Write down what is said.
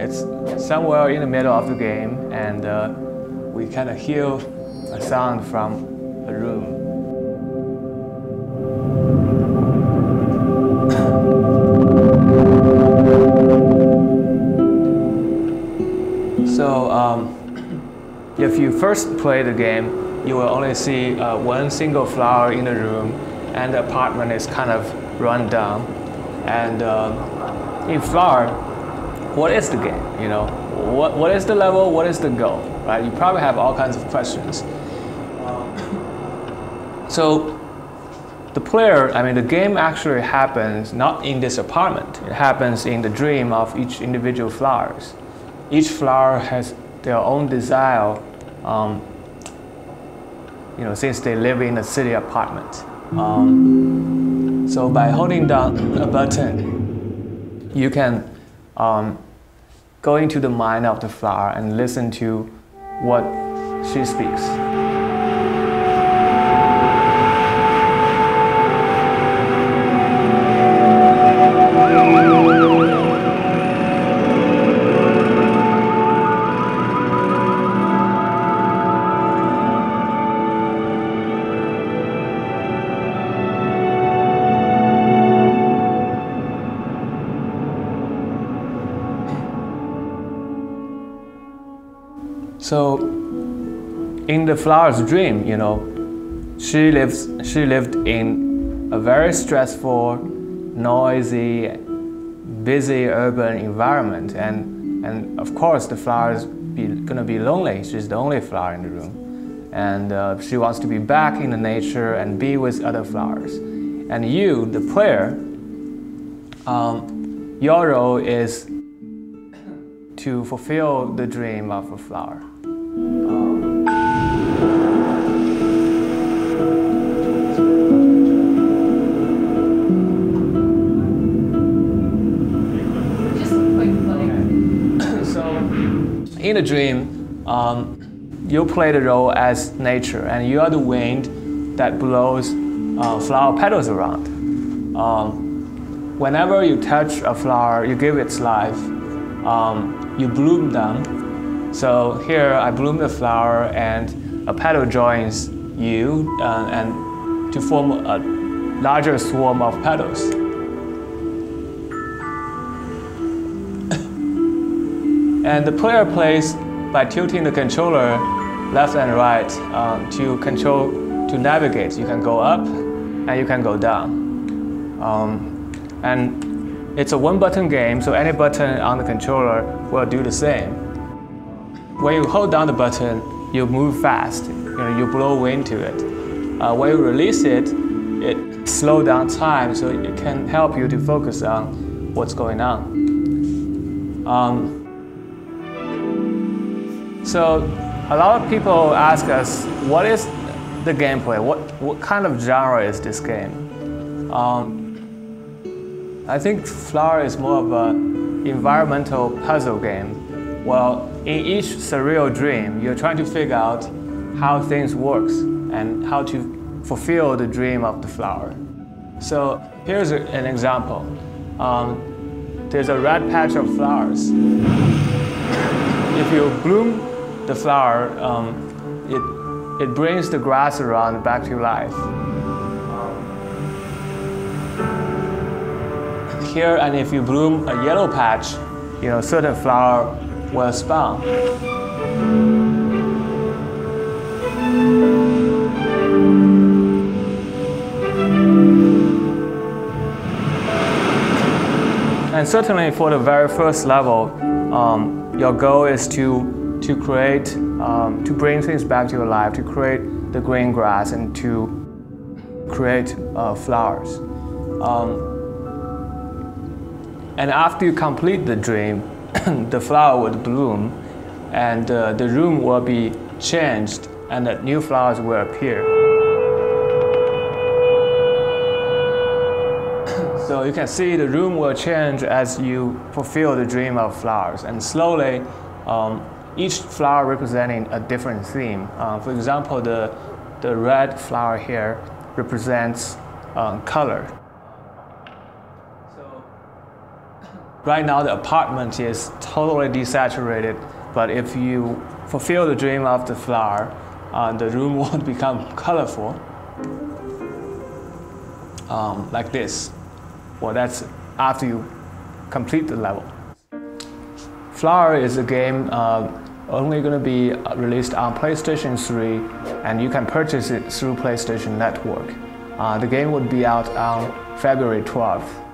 It's somewhere in the middle of the game, and we kind of hear a sound from a room. So if you first play the game, you will only see one single flower in the room, and the apartment is kind of run down. And in Flower, what is the game? You know, what is the level? What is the goal? Right? You probably have all kinds of questions. So the player, I mean, the game actually happens not in this apartment. It happens in the dream of each individual flowers. Each flower has their own desire, you know, since they live in a city apartment. So by holding down a button, you can go into the mind of the flower and listen to what she speaks. So, in the flower's dream, you know, she lived in a very stressful, noisy, busy urban environment, and of course the flower is gonna be lonely. She's the only flower in the room, and she wants to be back in the nature and be with other flowers. And you, the player, your role is to fulfill the dream of a flower. In a dream, you play the role as nature, and you are the wind that blows flower petals around. Whenever you touch a flower, you give it life. You bloom them. So here I bloom the flower, and a petal joins you, and to form a larger swarm of petals. And the player plays by tilting the controller left and right to navigate. You can go up and you can go down. And it's a one-button game, so any button on the controller will do the same. When you hold down the button, you move fast. You know, you blow wind to it. When you release it, it slows down time, so it can help you to focus on what's going on. So a lot of people ask us, what is the gameplay? What kind of genre is this game? I think Flower is more of an environmental puzzle game. Well, in each surreal dream, you're trying to figure out how things work and how to fulfill the dream of the flower. So here's an example. There's a red patch of flowers. If you bloom the flower, it brings the grass around back to life. Here, and if you bloom a yellow patch, you know, certain flower will spawn. And certainly for the very first level, your goal is to create, to bring things back to your life, to create the green grass and to create flowers. And after you complete the dream, the flower would bloom, and the room will be changed, and the new flowers will appear. So you can see the room will change as you fulfill the dream of flowers, and slowly, each flower representing a different theme. For example, the red flower here represents color. So Right now the apartment is totally desaturated, but if you fulfill the dream of the flower, the room will become colorful, like this. Well, that's after you complete the level. Flower is a game only going to be released on PlayStation 3, and you can purchase it through PlayStation Network. The game would be out on February 12th.